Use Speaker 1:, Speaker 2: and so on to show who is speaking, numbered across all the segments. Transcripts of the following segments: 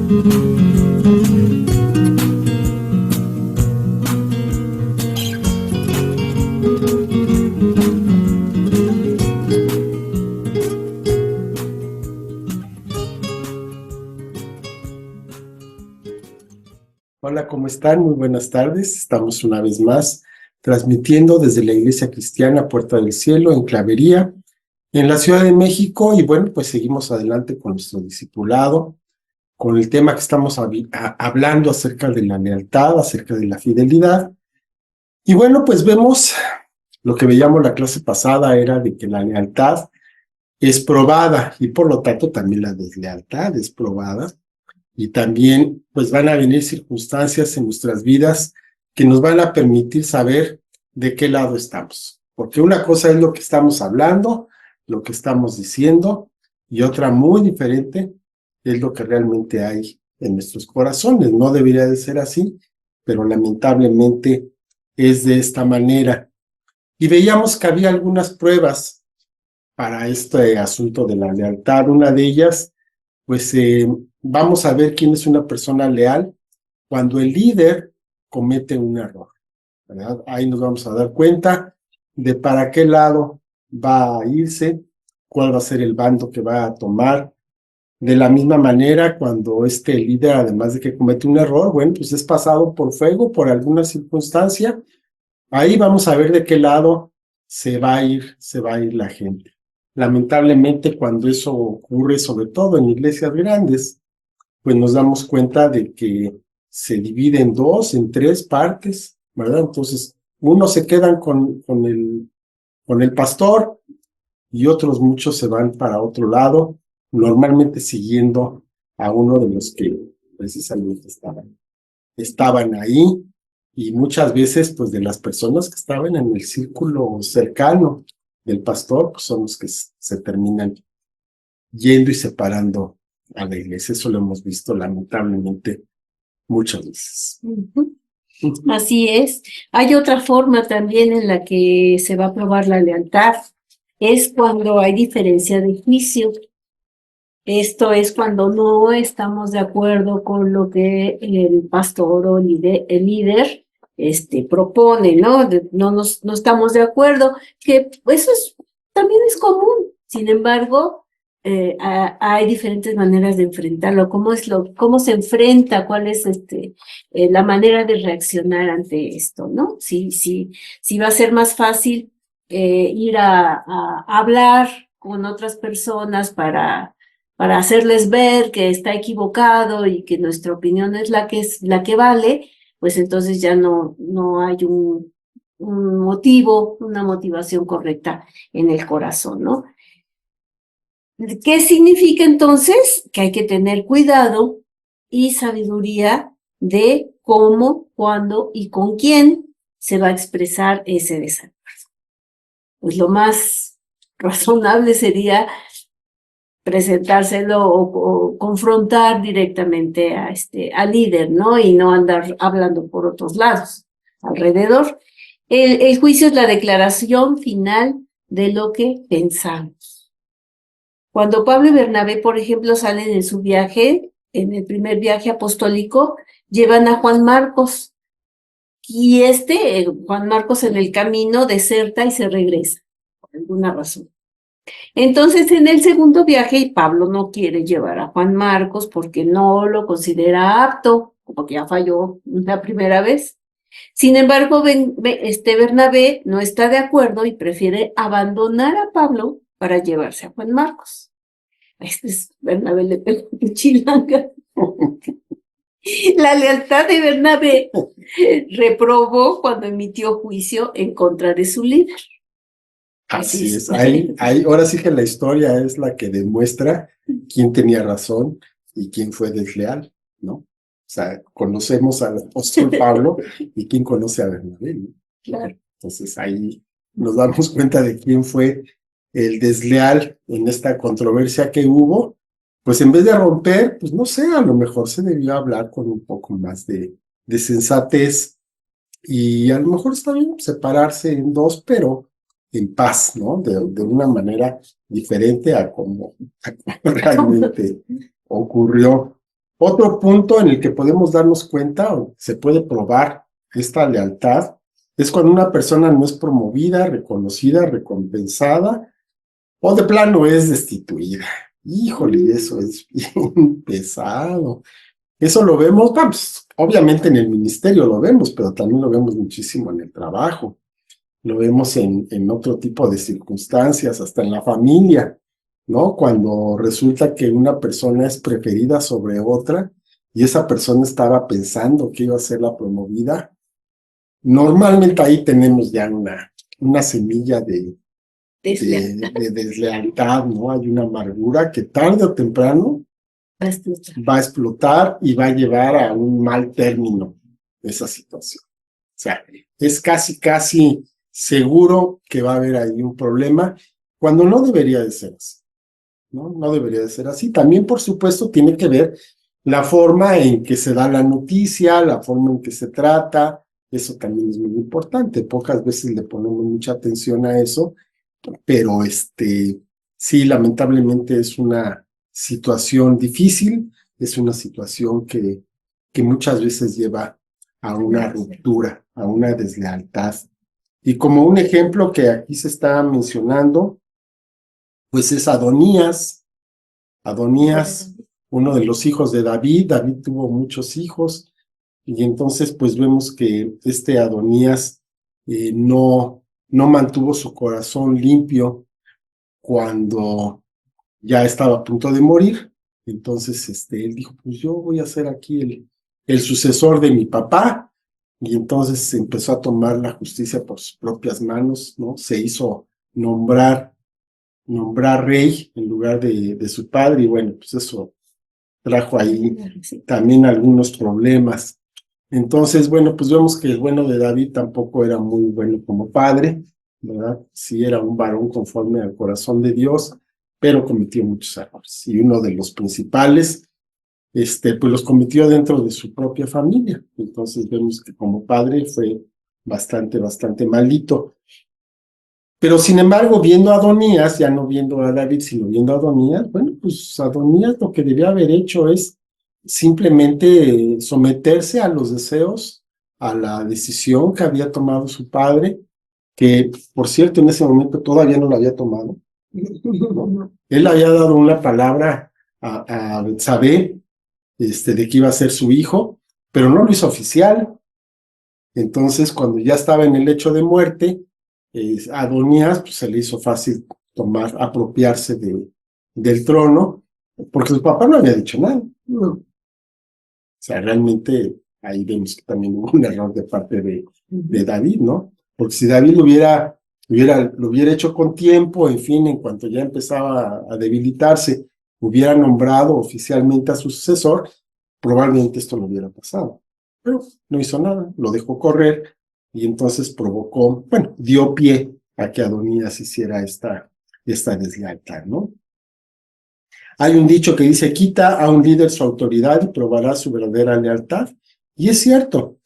Speaker 1: Hola, ¿cómo están? Muy buenas tardes. Estamos una vez más transmitiendo desde la Iglesia Cristiana Puerta del Cielo en Clavería, en la Ciudad de México. Y bueno, pues seguimos adelante con nuestro discipulado, con el tema que estamos hablando acerca de la lealtad, acerca de la fidelidad. Y bueno, pues vemos lo que veíamos la clase pasada, era de que la lealtad es probada y por lo tanto también la deslealtad es probada. Y también pues van a venir circunstancias en nuestras vidas que nos van a permitir saber de qué lado estamos. Porque una cosa es lo que estamos hablando, lo que estamos diciendo, y otra muy diferente es lo que realmente hay en nuestros corazones. No debería de ser así, pero lamentablemente es de esta manera. Y veíamos que había algunas pruebas para este asunto de la lealtad. Una de ellas, pues vamos a ver quién es una persona leal cuando el líder comete un error, ¿verdad? Ahí nos vamos a dar cuenta de para qué lado va a irse, cuál va a ser el bando que va a tomar. De la misma manera, cuando este líder, además de que comete un error, bueno, pues es pasado por fuego, por alguna circunstancia, ahí vamos a ver de qué lado se va a ir la gente. Lamentablemente, cuando eso ocurre, sobre todo en iglesias grandes, pues nos damos cuenta de que se divide en dos, en tres partes, ¿verdad? Entonces, unos se quedan con el pastor y otros muchos se van para otro lado, normalmente siguiendo a uno de los que precisamente estaban ahí, y muchas veces, pues de las personas que estaban en el círculo cercano del pastor, pues son los que se terminan yendo y separando a la iglesia. Eso lo hemos visto lamentablemente muchas veces.
Speaker 2: Así es. Hay otra forma también en la que se va a probar la lealtad. Es cuando hay diferencia de juicio. Esto es cuando no estamos de acuerdo con lo que el pastor o el líder propone, ¿no? No estamos de acuerdo, que eso también es común. Sin embargo, hay diferentes maneras de enfrentarlo. ¿Cómo se enfrenta? ¿Cuál es la manera de reaccionar ante esto, ¿no? Si va a ser más fácil ir a hablar con otras personas para hacerles ver que está equivocado y que nuestra opinión es la que vale, pues entonces ya no hay un motivo, una motivación correcta en el corazón, ¿no? ¿Qué significa entonces? Que hay que tener cuidado y sabiduría de cómo, cuándo y con quién se va a expresar ese desacuerdo. Pues lo más razonable sería presentárselo o confrontar directamente al líder, ¿no? Y no andar hablando por otros lados, alrededor. El juicio es la declaración final de lo que pensamos. Cuando Pablo y Bernabé, por ejemplo, salen en su viaje, en el primer viaje apostólico, llevan a Juan Marcos. Y Juan Marcos en el camino deserta y se regresa, por alguna razón. Entonces, en el segundo viaje, Pablo no quiere llevar a Juan Marcos porque no lo considera apto, porque ya falló la primera vez. Sin embargo, Bernabé no está de acuerdo y prefiere abandonar a Pablo para llevarse a Juan Marcos. Bernabé le pegó de chilanga. La lealtad de Bernabé reprobó cuando emitió juicio en contra de su líder.
Speaker 1: Así es. Ahora sí que la historia es la que demuestra quién tenía razón y quién fue desleal, ¿no? O sea, conocemos al apóstol Pablo y quién conoce a Bernabé, ¿no?
Speaker 2: Claro.
Speaker 1: Entonces ahí nos damos cuenta de quién fue el desleal en esta controversia que hubo. Pues en vez de romper, pues no sé, a lo mejor se debió hablar con un poco más de sensatez, y a lo mejor está bien separarse en dos, pero en paz, ¿no? De una manera diferente a como realmente ocurrió. Otro punto en el que podemos darnos cuenta o se puede probar esta lealtad es cuando una persona no es promovida, reconocida, recompensada o de plano es destituida. Híjole, eso es bien pesado. Eso lo vemos, pues, obviamente en el ministerio lo vemos, pero también lo vemos muchísimo en el trabajo. Lo vemos en otro tipo de circunstancias, hasta en la familia, ¿no? Cuando resulta que una persona es preferida sobre otra y esa persona estaba pensando que iba a ser la promovida, normalmente ahí tenemos ya una semilla de deslealtad, ¿no? Hay una amargura que tarde o temprano va a explotar y va a llevar a un mal término esa situación. O sea, es casi seguro que va a haber ahí un problema cuando no debería de ser así, ¿no? No debería de ser así. También, por supuesto, tiene que ver la forma en que se da la noticia, la forma en que se trata. Eso también es muy importante. Pocas veces le ponemos mucha atención a eso, pero sí, lamentablemente es una situación difícil, es una situación que muchas veces lleva a una ruptura, a una deslealtad. Y como un ejemplo que aquí se está mencionando, pues es Adonías. Adonías, uno de los hijos de David. David tuvo muchos hijos y entonces pues vemos que Adonías no mantuvo su corazón limpio cuando ya estaba a punto de morir. Entonces él dijo, pues yo voy a ser aquí el sucesor de mi papá. Y entonces empezó a tomar la justicia por sus propias manos, ¿no? Se hizo nombrar rey en lugar de su padre, y bueno, pues eso trajo ahí también algunos problemas. Entonces, bueno, pues vemos que el bueno de David tampoco era muy bueno como padre, ¿verdad? Sí era un varón conforme al corazón de Dios, pero cometió muchos errores. Y uno de los principales, pues los cometió dentro de su propia familia. Entonces vemos que como padre fue bastante maldito. Pero sin embargo, viendo a Adonías, ya no viendo a David, sino viendo a Adonías, bueno, pues Adonías lo que debía haber hecho es simplemente someterse a los deseos, a la decisión que había tomado su padre, que por cierto en ese momento todavía no la había tomado. Él había dado una palabra a Betsabé, de que iba a ser su hijo, pero no lo hizo oficial. Entonces, cuando ya estaba en el lecho de muerte, Adonías pues, se le hizo fácil apropiarse del trono, porque su papá no había dicho nada. No. O sea, realmente ahí vemos que también hubo un error de parte de David, ¿no? Porque si David lo hubiera hecho con tiempo, en fin, en cuanto ya empezaba a debilitarse, hubiera nombrado oficialmente a su sucesor, probablemente esto no hubiera pasado. Pero no hizo nada, lo dejó correr y entonces dio pie a que Adonías hiciera esta deslealtad, ¿no? Hay un dicho que dice, quita a un líder su autoridad y probará su verdadera lealtad. Y es cierto,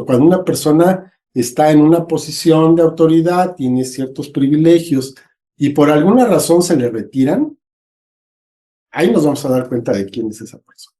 Speaker 1: cuando una persona está en una posición de autoridad, tiene ciertos privilegios y por alguna razón se le retiran, ahí nos vamos a dar cuenta de quién es esa persona.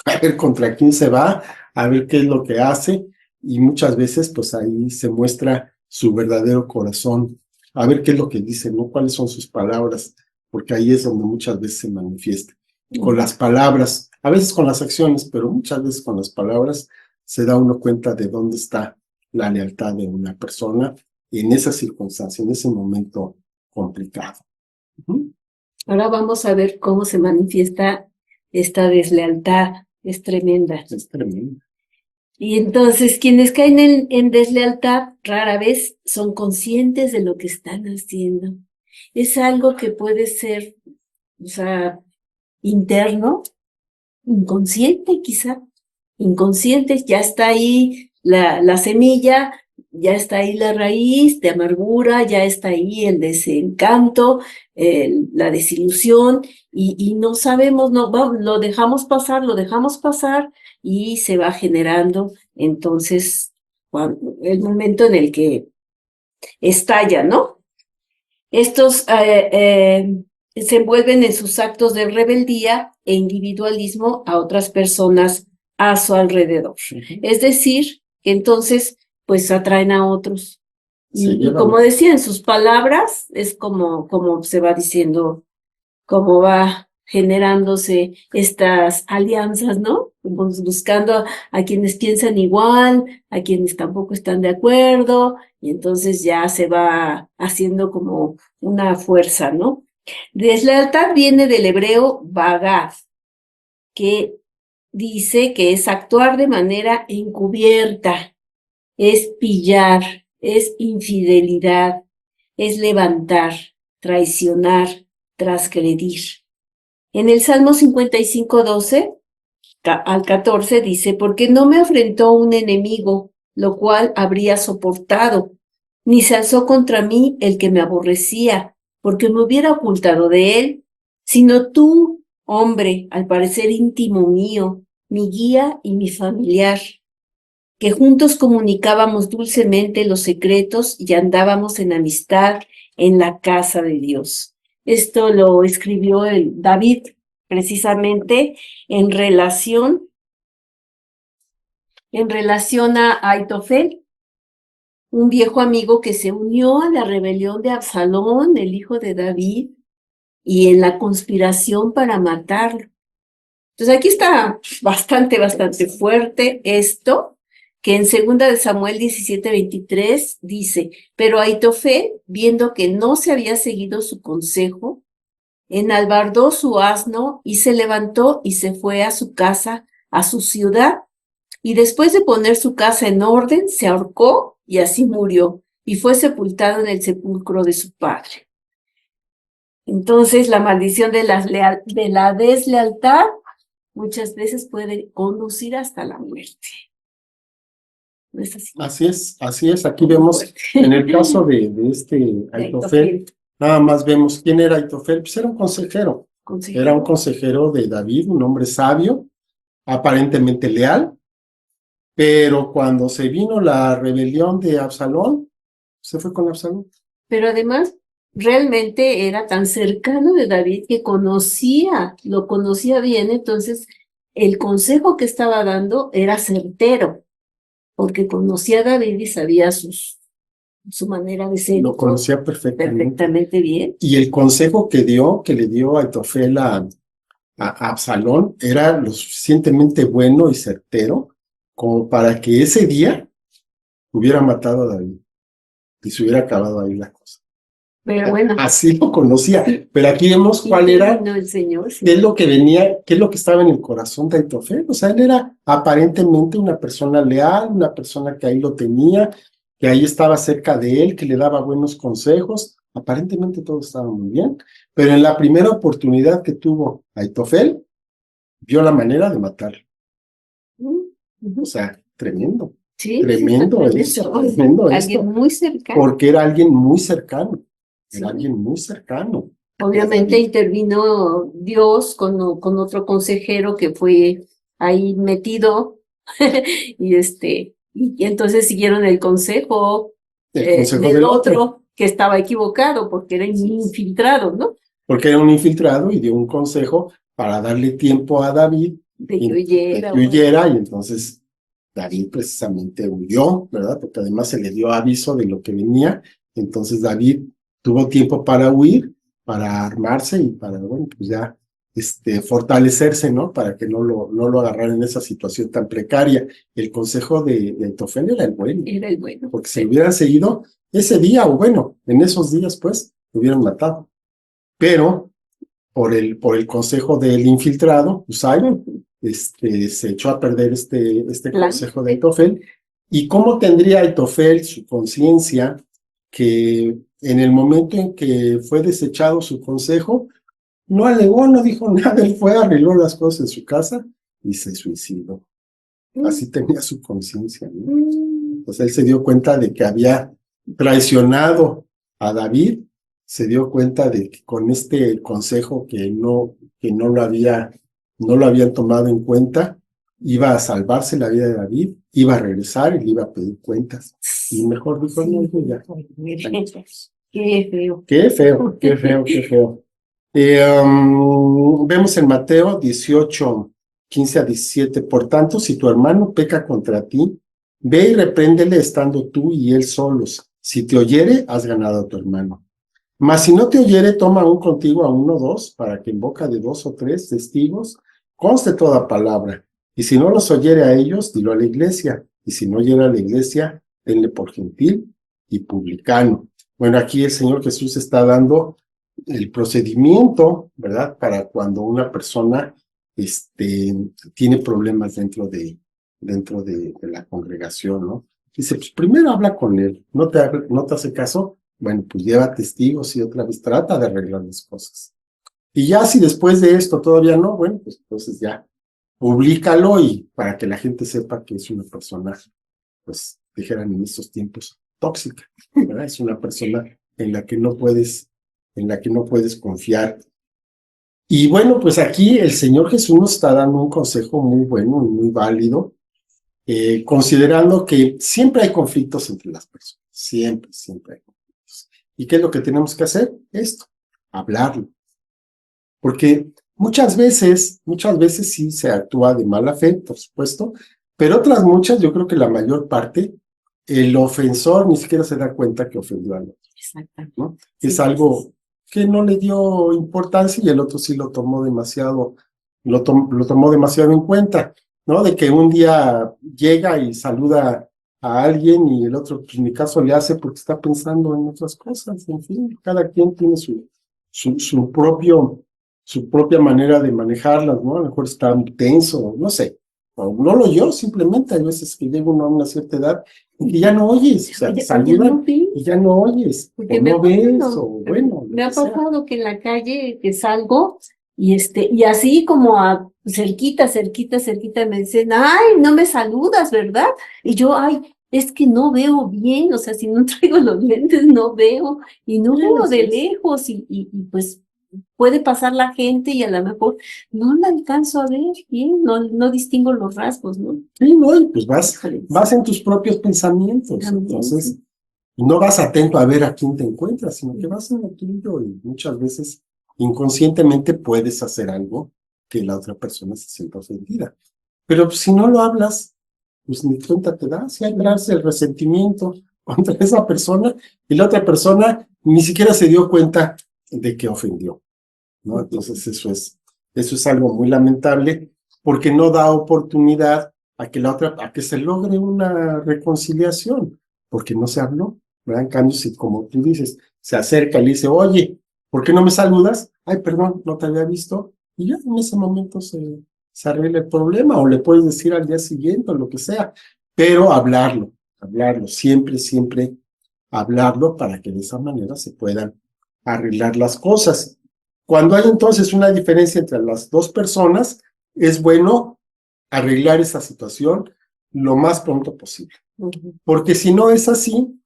Speaker 1: A ver contra quién se va, a ver qué es lo que hace, y muchas veces pues ahí se muestra su verdadero corazón, a ver qué es lo que dice, ¿no? Cuáles son sus palabras, porque ahí es donde muchas veces se manifiesta. Con las palabras, a veces con las acciones, pero muchas veces con las palabras se da uno cuenta de dónde está la lealtad de una persona en esa circunstancia, en ese momento complicado.
Speaker 2: Ahora vamos a ver cómo se manifiesta esta deslealtad. Es tremenda.
Speaker 1: Es tremenda.
Speaker 2: Y entonces quienes caen en deslealtad rara vez son conscientes de lo que están haciendo. Es algo que puede ser, o sea, interno, inconsciente quizá. Inconsciente, ya está ahí la semilla, ya está ahí la raíz de amargura, ya está ahí el desencanto, la desilusión, y no sabemos, lo dejamos pasar y se va generando entonces el momento en el que estalla, ¿no? se envuelven en sus actos de rebeldía e individualismo a otras personas a su alrededor. Es decir, que entonces, pues atraen a otros. Y como decía, en sus palabras, es como se va diciendo, cómo va generándose estas alianzas, ¿no? Buscando a quienes piensan igual, a quienes tampoco están de acuerdo, y entonces ya se va haciendo como una fuerza, ¿no? Deslealtad viene del hebreo bagad, que dice que es actuar de manera encubierta, es pillar, es infidelidad, es levantar, traicionar, transgredir. En el Salmo 55:12 al 14 dice, porque no me afrentó un enemigo, lo cual habría soportado, ni se alzó contra mí el que me aborrecía, porque me hubiera ocultado de él, sino tú, hombre, al parecer íntimo mío, mi guía y mi familiar, que juntos comunicábamos dulcemente los secretos y andábamos en amistad en la casa de Dios. Esto lo escribió el David precisamente en relación a Aitofel, un viejo amigo que se unió a la rebelión de Absalón, el hijo de David, y en la conspiración para matarlo. Entonces aquí está bastante fuerte esto, que en 2 de Samuel 17:23 dice, pero Aitofel, viendo que no se había seguido su consejo, enalbardó su asno y se levantó y se fue a su casa, a su ciudad, y después de poner su casa en orden, se ahorcó y así murió, y fue sepultado en el sepulcro de su padre. Entonces, la maldición de la deslealtad muchas veces puede conducir hasta la muerte. ¿No es así?
Speaker 1: Así es. Aquí vemos, en el caso de este Aitofel, nada más vemos quién era Aitofel. Pues era un consejero. Era un consejero de David, un hombre sabio, aparentemente leal, pero cuando se vino la rebelión de Absalón, se fue con Absalón.
Speaker 2: Pero además, realmente era tan cercano de David que lo conocía bien, entonces el consejo que estaba dando era certero, porque conocía a David y sabía su manera de ser.
Speaker 1: Lo conocía
Speaker 2: perfectamente bien.
Speaker 1: Y el consejo que le dio Aitofel a Absalón era lo suficientemente bueno y certero como para que ese día hubiera matado a David y se hubiera acabado ahí la cosa.
Speaker 2: Pero bueno.
Speaker 1: Así lo conocía. Pero aquí vemos cuál era,
Speaker 2: el Señor, sí.
Speaker 1: qué es lo que venía, qué es lo que estaba en el corazón de Aitofel. O sea, él era aparentemente una persona leal, una persona que ahí lo tenía, que ahí estaba cerca de él, que le daba buenos consejos. Aparentemente todo estaba muy bien. Pero en la primera oportunidad que tuvo Aitofel, vio la manera de matarlo. O sea, tremendo.
Speaker 2: Sí,
Speaker 1: tremendo eso.
Speaker 2: Alguien muy cercano.
Speaker 1: Porque era alguien muy cercano. Era alguien muy cercano.
Speaker 2: Obviamente intervino Dios con otro consejero que fue ahí metido y entonces siguieron el consejo del otro que estaba equivocado porque era infiltrado, ¿no?
Speaker 1: Porque era un infiltrado y dio un consejo para darle tiempo a David
Speaker 2: de que huyera,
Speaker 1: y entonces David precisamente huyó, ¿verdad? Porque además se le dio aviso de lo que venía, entonces David tuvo tiempo para huir, para armarse y para, bueno, pues ya fortalecerse, ¿no? Para que no lo agarraran en esa situación tan precaria. El consejo de Aitofel era el bueno.
Speaker 2: Era el bueno.
Speaker 1: Porque si lo hubieran seguido ese día, o bueno, en esos días, pues, lo hubieran matado. Pero por el consejo del infiltrado, Usai, se echó a perder este consejo de Aitofel. ¿Y cómo tendría Aitofel su conciencia que en el momento en que fue desechado su consejo, no alegó, no dijo nada, él fue, arregló las cosas en su casa y se suicidó? Así tenía su conciencia, ¿no? Entonces él se dio cuenta de que había traicionado a David, se dio cuenta de que con este consejo que no lo habían tomado en cuenta, iba a salvarse la vida de David, iba a regresar y le iba a pedir cuentas. Y mejor dijo, no, ya.
Speaker 2: Qué feo.
Speaker 1: Qué feo. Vemos en Mateo 18, 15 a 17, por tanto, si tu hermano peca contra ti, ve y repréndele estando tú y él solos. Si te oyere, has ganado a tu hermano. Mas si no te oyere, toma aún contigo a uno o dos, para que en boca de 2 o 3 testigos conste toda palabra. Y si no los oyere a ellos, dilo a la iglesia. Y si no oyere a la iglesia, denle por gentil y publicano. Bueno, aquí el Señor Jesús está dando el procedimiento, ¿verdad? Para cuando una persona tiene problemas dentro de la congregación, ¿no? Dice, pues primero habla con él, no te hace caso, bueno, pues lleva testigos y otra vez trata de arreglar las cosas. Y ya si después de esto todavía no, bueno, pues entonces ya públicalo y para que la gente sepa que es una persona, pues dijeran en estos tiempos, tóxica, ¿verdad? Es una persona en la que no puedes confiar. Y bueno, pues aquí el Señor Jesús nos está dando un consejo muy bueno y muy válido, considerando que siempre hay conflictos entre las personas, siempre hay conflictos. ¿Y qué es lo que tenemos que hacer? Esto, hablarlo. Porque muchas veces sí se actúa de mala fe, por supuesto, pero otras muchas, yo creo que la mayor parte, el ofensor ni siquiera se da cuenta que ofendió al otro.
Speaker 2: Exactamente.
Speaker 1: ¿No?
Speaker 2: Sí,
Speaker 1: Es algo que no le dio importancia y el otro sí lo tomó demasiado, lo tomó demasiado en cuenta, ¿no? De que un día llega y saluda a alguien y el otro, pues ni caso le hace porque está pensando en otras cosas. En fin, cada quien tiene su propia manera de manejarlas, ¿no? A lo mejor está tenso, no sé. O no lo oyó, simplemente hay veces que llega uno a una cierta edad y que ya no oyes, o sea, te saludan y ya no oyes, o no ves, o bueno.
Speaker 2: Me ha pasado que en la calle que salgo y así como a cerquita me dicen, ay, no me saludas, ¿verdad? Y yo, ay, es que no veo bien, o sea, si no traigo los lentes no veo, y no veo de lejos, y pues puede pasar la gente y a lo mejor no la alcanzo a ver bien, no distingo los rasgos, ¿no?
Speaker 1: Sí, no, y pues vas en tus propios pensamientos,
Speaker 2: También,
Speaker 1: entonces
Speaker 2: sí.
Speaker 1: no vas atento a ver a quién te encuentras, sino que vas en lo tuyo y muchas veces inconscientemente puedes hacer algo que la otra persona se sienta ofendida. Pero si no lo hablas, pues ni cuenta te das, y hay el resentimiento contra esa persona y la otra persona ni siquiera se dio cuenta de que ofendió, ¿no? Entonces eso es algo muy lamentable porque no da oportunidad a que se logre una reconciliación, porque no se habló, ¿verdad? En cambio, si como tú dices, se acerca y le dice, oye, ¿por qué no me saludas? Ay, perdón, no te había visto. Y ya en ese momento se arregla el problema, o le puedes decir al día siguiente, o lo que sea, pero hablarlo, siempre hablarlo para que de esa manera se puedan arreglar las cosas. Cuando hay entonces una diferencia entre las dos personas, es bueno arreglar esa situación lo más pronto posible. Porque si no es así,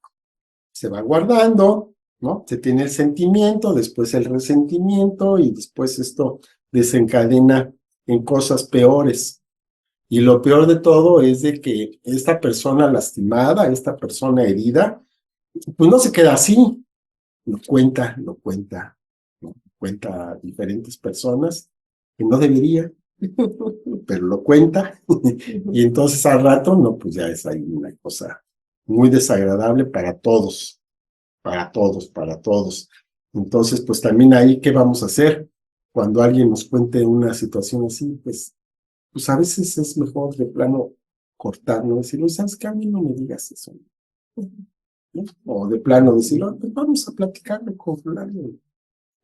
Speaker 1: se va guardando, ¿no? Se tiene el sentimiento, después el resentimiento y después esto desencadena en cosas peores. Y lo peor de todo es de que esta persona lastimada, esta persona herida, pues no se queda así, lo cuenta a diferentes personas que no debería, pero lo cuenta, y entonces al rato, no, pues ya es ahí una cosa muy desagradable para todos, para todos. Entonces, pues también ahí, ¿qué vamos a hacer? Cuando alguien nos cuente una situación así, pues a veces es mejor de plano cortarlo, decirlo, ¿sabes qué? A mí no me digas eso, ¿no? O de plano decirlo, pues vamos a platicarlo con fulano,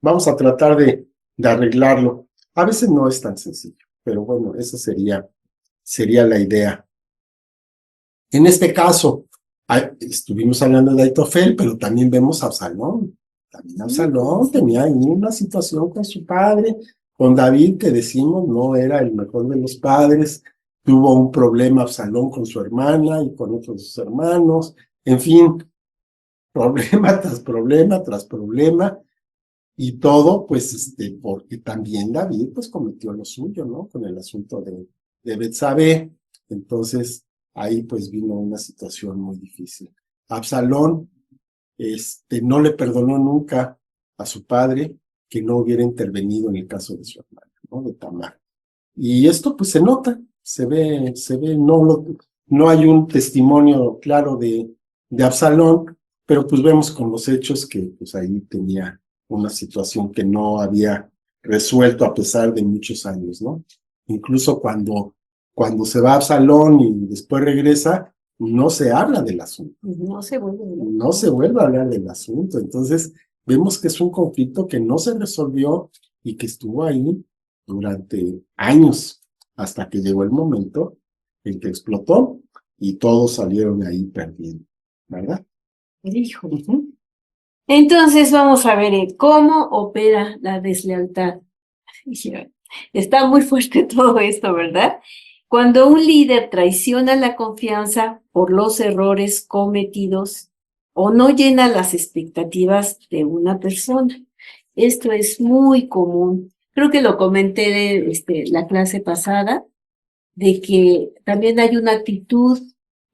Speaker 1: vamos a tratar de arreglarlo. A veces no es tan sencillo, pero bueno, esa sería la idea. En este caso, estuvimos hablando de Aitofel, pero también vemos a Absalón. También Absalón tenía ahí una situación con su padre, con David, que decimos no era el mejor de los padres. Tuvo un problema Absalón con su hermana y con otros de sus hermanos. En fin, problema tras problema tras problema. Y todo, pues, porque también David, pues, cometió lo suyo, ¿no? Con el asunto de Betsabé. Entonces, ahí, pues, vino una situación muy difícil. Absalón, no le perdonó nunca a su padre, que no hubiera intervenido en el caso de su hermana, ¿no? De Tamar. Y esto pues se nota, se ve, no hay un testimonio claro de Absalón, pero pues vemos con los hechos que pues ahí tenía una situación que no había resuelto a pesar de muchos años, ¿no? Incluso cuando se va Absalón y después regresa, no se habla del asunto.
Speaker 2: No se vuelve.
Speaker 1: No se vuelve a hablar del asunto. Entonces, vemos que es un conflicto que no se resolvió y que estuvo ahí durante años, hasta que llegó el momento en que explotó y todos salieron ahí perdiendo, ¿verdad?
Speaker 2: Hijo. Entonces vamos a ver cómo opera la deslealtad. Está muy fuerte todo esto, ¿verdad? Cuando un líder traiciona la confianza por los errores cometidos o no llena las expectativas de una persona. Esto es muy común. Creo que lo comenté la clase pasada, de que también hay una actitud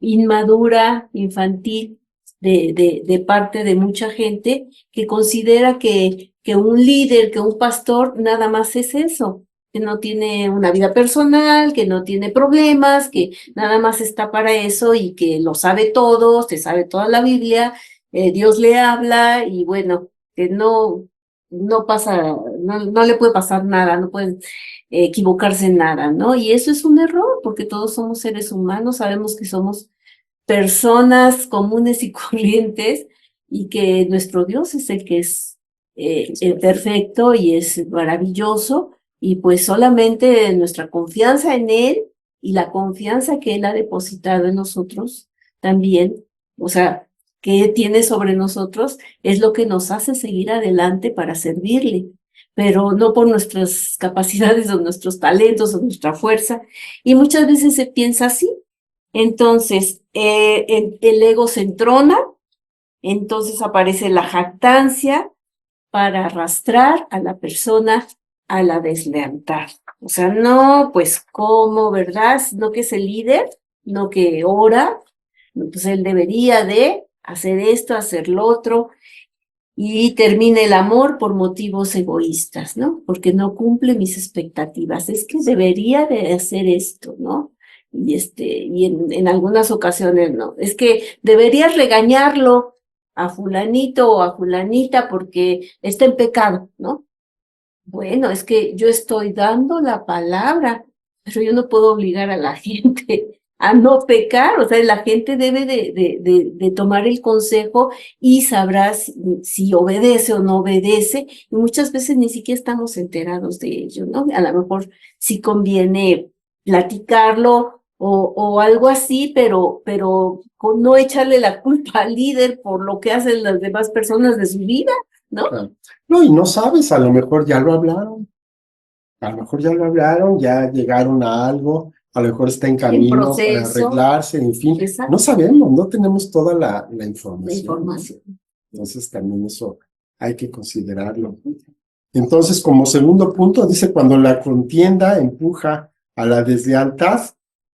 Speaker 2: inmadura, infantil, de parte de mucha gente que considera que un líder, que un pastor, nada más es eso, que no tiene una vida personal, que no tiene problemas, que nada más está para eso y que lo sabe todo, se sabe toda la Biblia, Dios le habla y bueno, que no pasa, no le puede pasar nada, no puede equivocarse en nada, ¿no? Y eso es un error, porque todos somos seres humanos, sabemos que somos personas comunes y corrientes y que nuestro Dios es el que es perfecto y es maravilloso y pues solamente nuestra confianza en Él y la confianza que Él ha depositado en nosotros también, o sea, que tiene sobre nosotros, es lo que nos hace seguir adelante para servirle, pero no por nuestras capacidades o nuestros talentos o nuestra fuerza. Y muchas veces se piensa así. Entonces, el ego se entrona, entonces aparece la jactancia para arrastrar a la persona a la deslealtad. O sea, no, pues, ¿cómo, verdad? No que es el líder, no que ora, pues él debería de hacer esto, hacer lo otro, y termina el amor por motivos egoístas, ¿no? Porque no cumple mis expectativas. Es que debería de hacer esto, ¿no? Y en algunas ocasiones no. Es que deberías regañarlo a fulanito o a fulanita porque está en pecado, ¿no? Bueno, es que yo estoy dando la palabra, pero yo no puedo obligar a la gente a no pecar. O sea, la gente debe de tomar el consejo y sabrá si obedece o no obedece. Y muchas veces ni siquiera estamos enterados de ello, ¿no? A lo mejor sí conviene platicarlo o algo así, pero con no echarle la culpa al líder por lo que hacen las demás personas de su vida, ¿no?
Speaker 1: Claro. No, y no sabes, a lo mejor ya lo hablaron, ya llegaron a algo, a lo mejor está en camino para arreglarse, en fin.
Speaker 2: Exacto.
Speaker 1: No sabemos, no tenemos toda la información.
Speaker 2: La información.
Speaker 1: Entonces también eso hay que considerarlo. Entonces, como segundo punto, dice cuando la contienda empuja a la deslealtad,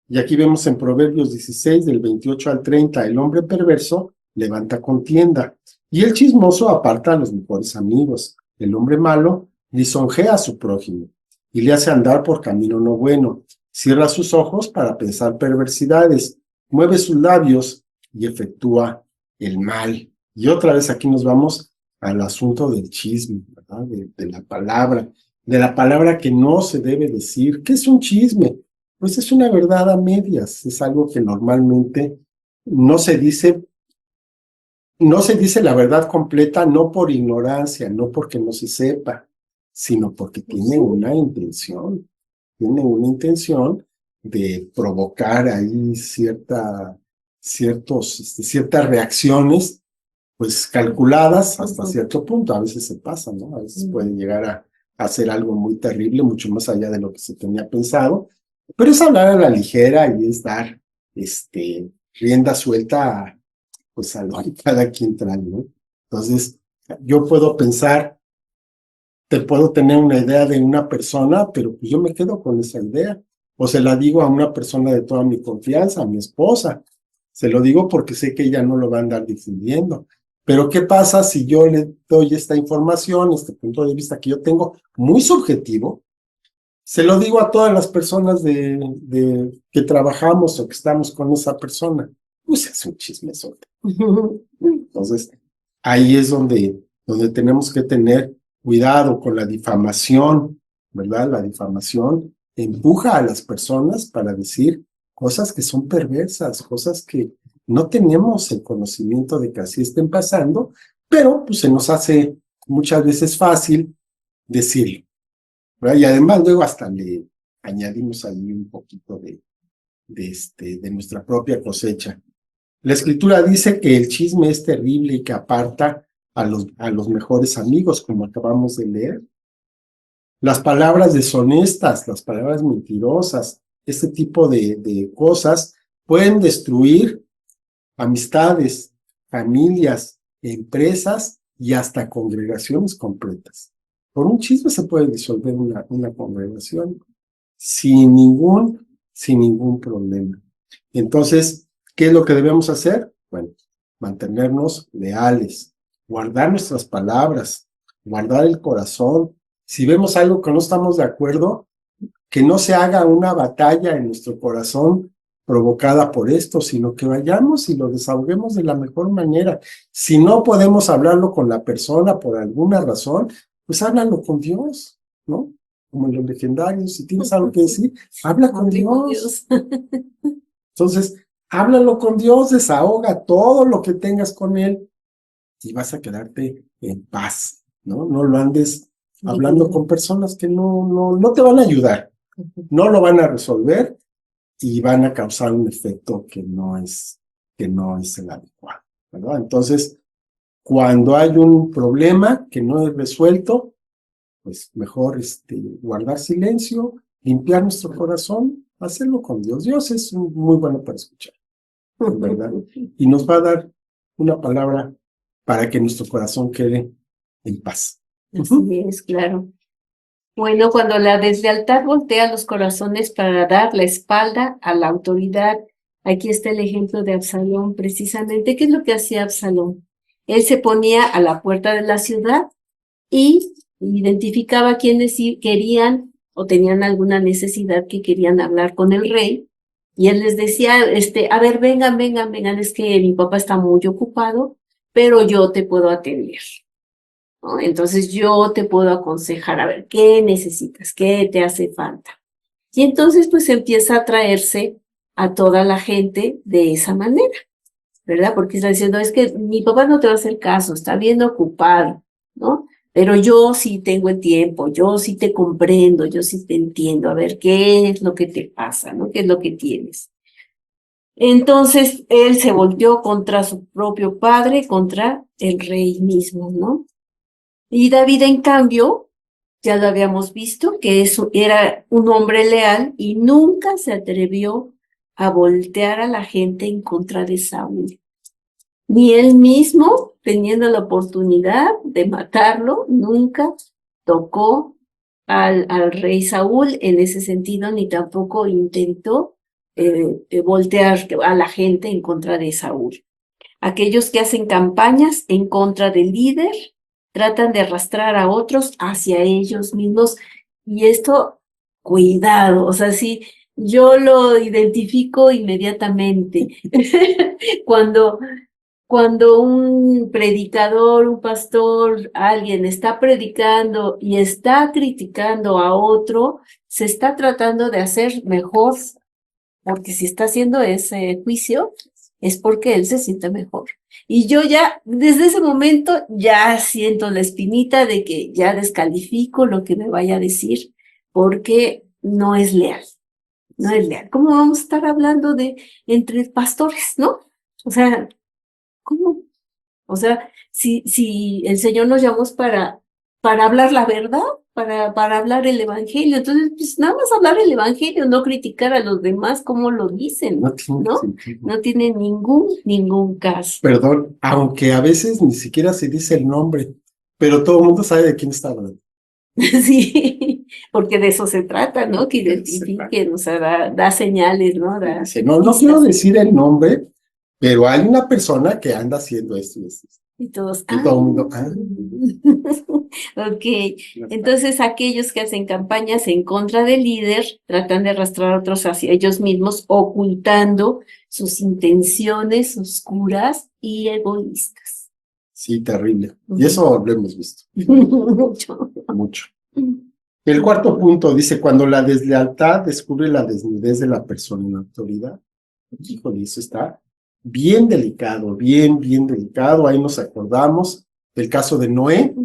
Speaker 1: y aquí vemos en Proverbios 16, del 28 al 30, el hombre perverso levanta contienda, y el chismoso aparta a los mejores amigos. El hombre malo lisonjea a su prójimo, y le hace andar por camino no bueno. Cierra sus ojos para pensar perversidades, mueve sus labios y efectúa el mal. Y otra vez aquí nos vamos al asunto del chisme, ¿verdad? De la palabra que no se debe decir. ¿Qué es un chisme? Pues es una verdad a medias, es algo que normalmente no se dice la verdad completa, no por ignorancia, no porque no se sepa, sino porque tiene una intención de provocar ahí ciertas reacciones, pues calculadas hasta cierto punto. A veces se pasa, ¿no? A veces puede llegar a hacer algo muy terrible, mucho más allá de lo que se tenía pensado, pero es hablar a la ligera y es dar rienda suelta pues a lo que cada quien trae, ¿no? Entonces, yo puedo pensar, te puedo tener una idea de una persona, pero pues yo me quedo con esa idea, o se la digo a una persona de toda mi confianza, a mi esposa, se lo digo porque sé que ella no lo va a andar difundiendo, pero esa Pero ¿qué pasa si yo le doy esta información, este punto de vista que yo tengo, muy subjetivo? Se lo digo a todas las personas que trabajamos o que estamos con esa persona. Pues es un chismesote. Entonces, ahí es donde tenemos que tener cuidado con la difamación, ¿verdad? La difamación empuja a las personas para decir cosas que son perversas, cosas que no tenemos el conocimiento de que así estén pasando, pero pues se nos hace muchas veces fácil decirlo, ¿verdad? Y además luego hasta le añadimos ahí un poquito de nuestra propia cosecha. La escritura dice que el chisme es terrible y que aparta a los mejores amigos, como acabamos de leer. Las palabras deshonestas, las palabras mentirosas, este tipo de cosas pueden destruir amistades, familias, empresas y hasta congregaciones completas. Por un chisme se puede disolver una congregación sin ningún problema. Entonces, ¿qué es lo que debemos hacer? Bueno, mantenernos leales, guardar nuestras palabras, guardar el corazón. Si vemos algo que no estamos de acuerdo, que no se haga una batalla en nuestro corazón provocada por esto, sino que vayamos y lo desahoguemos de la mejor manera. Si no podemos hablarlo con la persona por alguna razón, pues háblalo con Dios, ¿no? Como en los legendarios, si tienes algo que decir, habla con Dios. Entonces, háblalo con Dios, desahoga todo lo que tengas con Él y vas a quedarte en paz, ¿no? No lo andes hablando con personas que no te van a ayudar, no lo van a resolver y van a causar un efecto que no es el adecuado, ¿verdad? Entonces, cuando hay un problema que no es resuelto, pues mejor guardar silencio, limpiar nuestro corazón, hacerlo con Dios. Dios es muy bueno para escuchar, ¿verdad? Y nos va a dar una palabra para que nuestro corazón quede en paz.
Speaker 2: Así es, claro. Bueno, cuando la deslealtad voltea los corazones para dar la espalda a la autoridad, aquí está el ejemplo de Absalón, precisamente. ¿Qué es lo que hacía Absalón? Él se ponía a la puerta de la ciudad y identificaba quienes querían o tenían alguna necesidad que querían hablar con el rey, y él les decía, a ver, vengan, es que mi papá está muy ocupado, pero yo te puedo atender, ¿no? Entonces yo te puedo aconsejar, a ver, ¿qué necesitas? ¿Qué te hace falta? Y entonces pues empieza a traerse a toda la gente de esa manera, ¿verdad? Porque está diciendo, es que mi papá no te va a hacer caso, está bien ocupado, ¿no? Pero yo sí tengo el tiempo, yo sí te comprendo, yo sí te entiendo, a ver, ¿qué es lo que te pasa, ¿no? ¿Qué es lo que tienes? Entonces él se volteó contra su propio padre, contra el rey mismo, ¿no? Y David, en cambio, ya lo habíamos visto, que era un hombre leal y nunca se atrevió a voltear a la gente en contra de Saúl. Ni él mismo, teniendo la oportunidad de matarlo, nunca tocó al rey Saúl en ese sentido, ni tampoco intentó voltear a la gente en contra de Saúl. Aquellos que hacen campañas en contra del líder tratan de arrastrar a otros hacia ellos mismos, y esto, cuidado, o sea, sí, yo lo identifico inmediatamente. Cuando un predicador, un pastor, alguien está predicando y está criticando a otro, se está tratando de hacer mejor, porque si está haciendo ese juicio, es porque él se siente mejor. Y yo ya, desde ese momento, ya siento la espinita de que ya descalifico lo que me vaya a decir, porque no es leal, no es leal. ¿Cómo vamos a estar hablando entre pastores, no? O sea, ¿cómo? O sea, si el Señor nos llamó para hablar la verdad, para hablar el evangelio, entonces, pues nada más hablar el evangelio, no criticar a los demás como lo dicen,
Speaker 1: No tiene
Speaker 2: ¿no?
Speaker 1: sentido.
Speaker 2: No tiene ningún caso.
Speaker 1: Perdón, aunque a veces ni siquiera se dice el nombre, pero todo el mundo sabe de quién está hablando.
Speaker 2: Sí, porque de eso se trata, ¿no? Que identifiquen, o sea, da señales, ¿no?
Speaker 1: Dice, no quiero decir el nombre, pero hay una persona que anda haciendo esto y esto.
Speaker 2: Y todos,
Speaker 1: Y todo el mundo,
Speaker 2: ok. Entonces aquellos que hacen campañas en contra del líder tratan de arrastrar a otros hacia ellos mismos, ocultando sus intenciones oscuras y egoístas.
Speaker 1: sí, terrible. Y eso lo hemos visto
Speaker 2: Mucho.
Speaker 1: mucho. El cuarto punto dice, cuando la deslealtad descubre la desnudez de la persona en autoridad. Híjole, eso está bien delicado, bien delicado. Ahí nos acordamos del caso de Noé,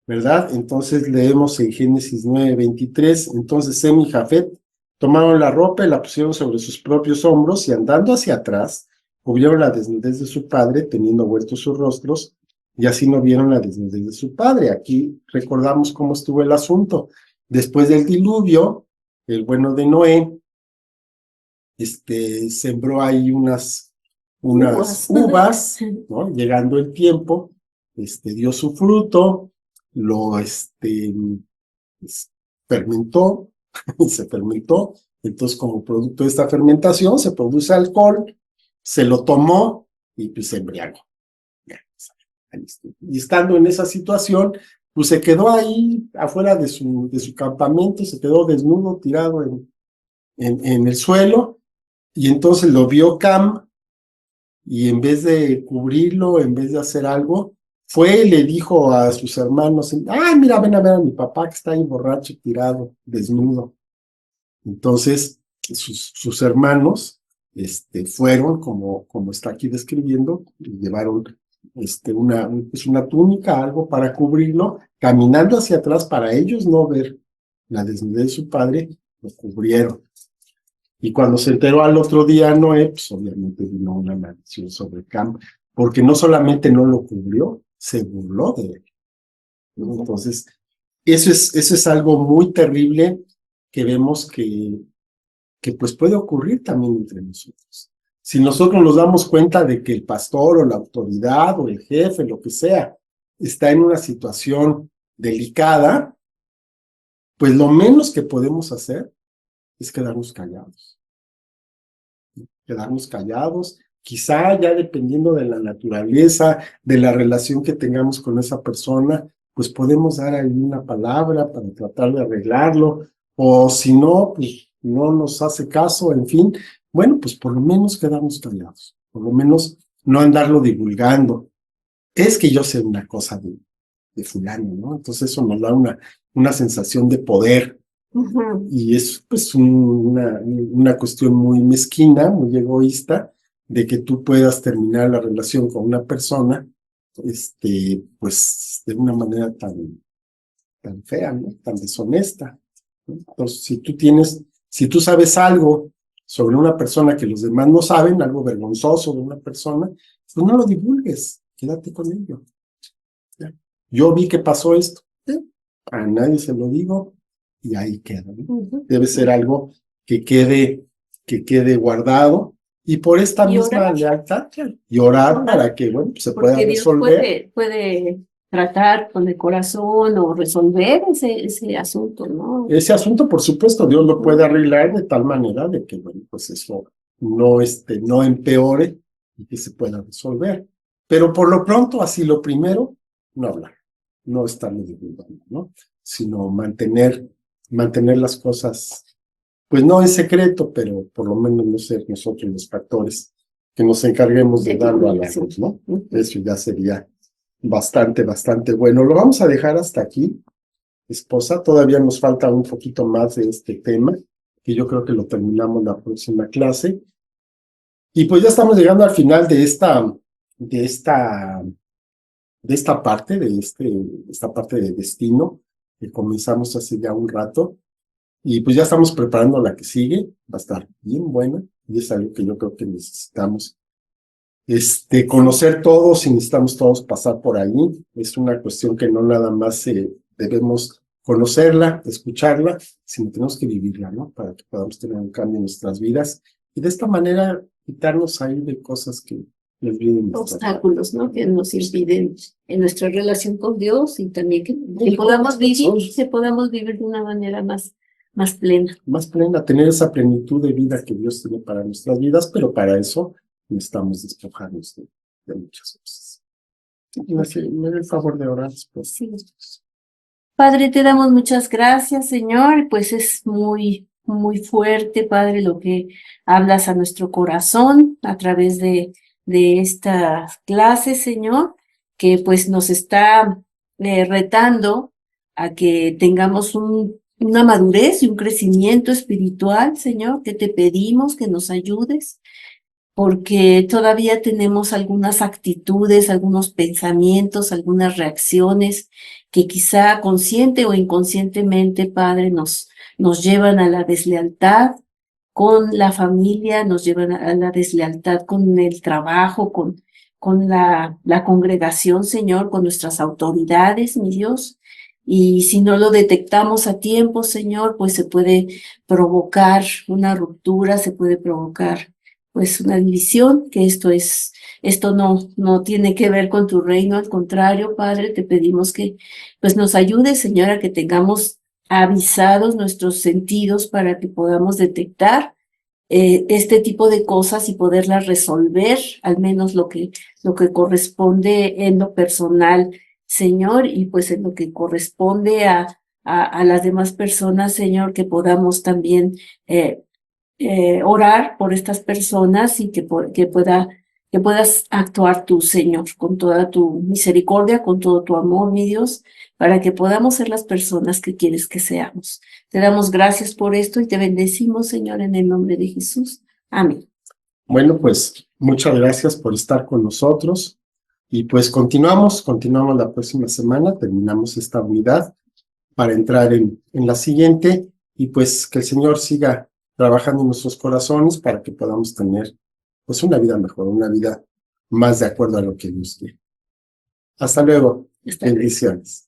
Speaker 1: ¿verdad? Entonces leemos en Génesis 9:23, entonces Sem y Jafet tomaron la ropa y la pusieron sobre sus propios hombros y andando hacia atrás, cubrieron la desnudez de su padre, teniendo vueltos sus rostros, y así no vieron la desnudez de su padre. Aquí recordamos cómo estuvo el asunto. Después del diluvio, el bueno de Noé, sembró ahí unas uvas, ¿no? Llegando el tiempo, dio su fruto, lo, fermentó, se fermentó, entonces como producto de esta fermentación se produce alcohol, se lo tomó y pues se embriagó. Y estando en esa situación, pues se quedó ahí afuera de su campamento, se quedó desnudo, tirado en el suelo, y entonces lo vio Cam, y en vez de cubrirlo, en vez de hacer algo, fue y le dijo a sus hermanos, ay, mira, ven a ver a mi papá que está ahí borracho, tirado, desnudo. Entonces, sus hermanos fueron, como está aquí describiendo, y llevaron una túnica, algo para cubrirlo, caminando hacia atrás para ellos no ver la desnudez de su padre, lo cubrieron. Y cuando se enteró al otro día Noé, pues obviamente vino una maldición sobre Cam, porque no solamente no lo cubrió, se burló de él, ¿no? Entonces, eso es algo muy terrible que vemos que pues puede ocurrir también entre nosotros. Si nosotros nos damos cuenta de que el pastor o la autoridad o el jefe, lo que sea, está en una situación delicada, pues lo menos que podemos hacer es quedarnos callados. Quedarnos callados, quizá ya dependiendo de la naturaleza, de la relación que tengamos con esa persona, pues podemos dar ahí una palabra para tratar de arreglarlo, o si no, pues no nos hace caso, en fin, bueno, pues por lo menos quedarnos callados, por lo menos no andarlo divulgando. Es que yo sé una cosa de fulano, ¿no? Entonces eso nos da una sensación de poder, y es pues una cuestión muy mezquina, muy egoísta, de que tú puedas terminar la relación con una persona, pues de una manera tan fea, ¿no? Tan deshonesta, ¿no? Entonces, si tú sabes algo sobre una persona que los demás no saben, algo vergonzoso de una persona, pues no lo divulgues, quédate con ello. ¿Ya? Yo vi que pasó esto, a nadie se lo digo, y ahí queda, ¿no? Debe ser algo que quede guardado, y por esta misma lealtad, y orar para que, bueno, pues se pueda resolver.
Speaker 2: Dios puede tratar con el corazón o resolver ese asunto, ¿no?
Speaker 1: Ese asunto, por supuesto, Dios lo puede arreglar de tal manera de que, bueno, pues eso no empeore y que se pueda resolver. Pero por lo pronto, así lo primero, no hablar, no estarlo divulgando, ¿no? Sino mantener las cosas, pues no en secreto, pero por lo menos no ser nosotros los factores que nos encarguemos de darlo a la luz, ¿no? Eso ya sería bastante bueno. Lo vamos a dejar hasta aquí, esposa. Todavía nos falta un poquito más de este tema, que yo creo que lo terminamos la próxima clase. Y pues ya estamos llegando al final de esta parte, esta parte de destino, que comenzamos hace ya un rato. Y pues ya estamos preparando la que sigue, va a estar bien buena, y es algo que yo creo que necesitamos conocer todos, y necesitamos todos pasar por ahí. Es una cuestión que no nada más debemos conocerla, escucharla, sino tenemos que vivirla, ¿no? Para que podamos tener un cambio en nuestras vidas, y de esta manera quitarnos ahí de cosas que les vienen.
Speaker 2: Obstáculos, ¿no? Que nos impiden en nuestra relación con Dios, y también que podamos vivir de una manera más plena.
Speaker 1: Más plena, tener esa plenitud de vida que Dios tiene para nuestras vidas, pero para eso necesitamos despojarnos de muchas cosas. Me da el favor de orar después.
Speaker 2: Sí. Padre, te damos muchas gracias, Señor, pues es muy fuerte, Padre, lo que hablas a nuestro corazón a través de esta clase, Señor, que pues nos está retando a que tengamos una madurez y un crecimiento espiritual, Señor, que te pedimos que nos ayudes, porque todavía tenemos algunas actitudes, algunos pensamientos, algunas reacciones que quizá consciente o inconscientemente, Padre, nos llevan a la deslealtad con la familia, nos llevan a la deslealtad con el trabajo, con la congregación, Señor, con nuestras autoridades, mi Dios. Y si no lo detectamos a tiempo, Señor, pues se puede provocar una ruptura, se puede provocar pues una división, que esto no tiene que ver con tu reino, al contrario, Padre, te pedimos que pues nos ayudes, Señor, a que tengamos avisados nuestros sentidos para que podamos detectar este tipo de cosas y poderlas resolver, al menos lo que corresponde en lo personal, Señor, y pues en lo que corresponde a las demás personas, Señor, que podamos también orar por estas personas y que puedas actuar tú, Señor, con toda tu misericordia, con todo tu amor, mi Dios, para que podamos ser las personas que quieres que seamos. Te damos gracias por esto y te bendecimos, Señor, en el nombre de Jesús. Amén.
Speaker 1: Bueno, pues muchas gracias por estar con nosotros y pues continuamos la próxima semana, terminamos esta unidad para entrar en la siguiente y pues que el Señor siga trabajando en nuestros corazones para que podamos tener pues una vida mejor, una vida más de acuerdo a lo que Dios quiere. Hasta luego. Bendiciones.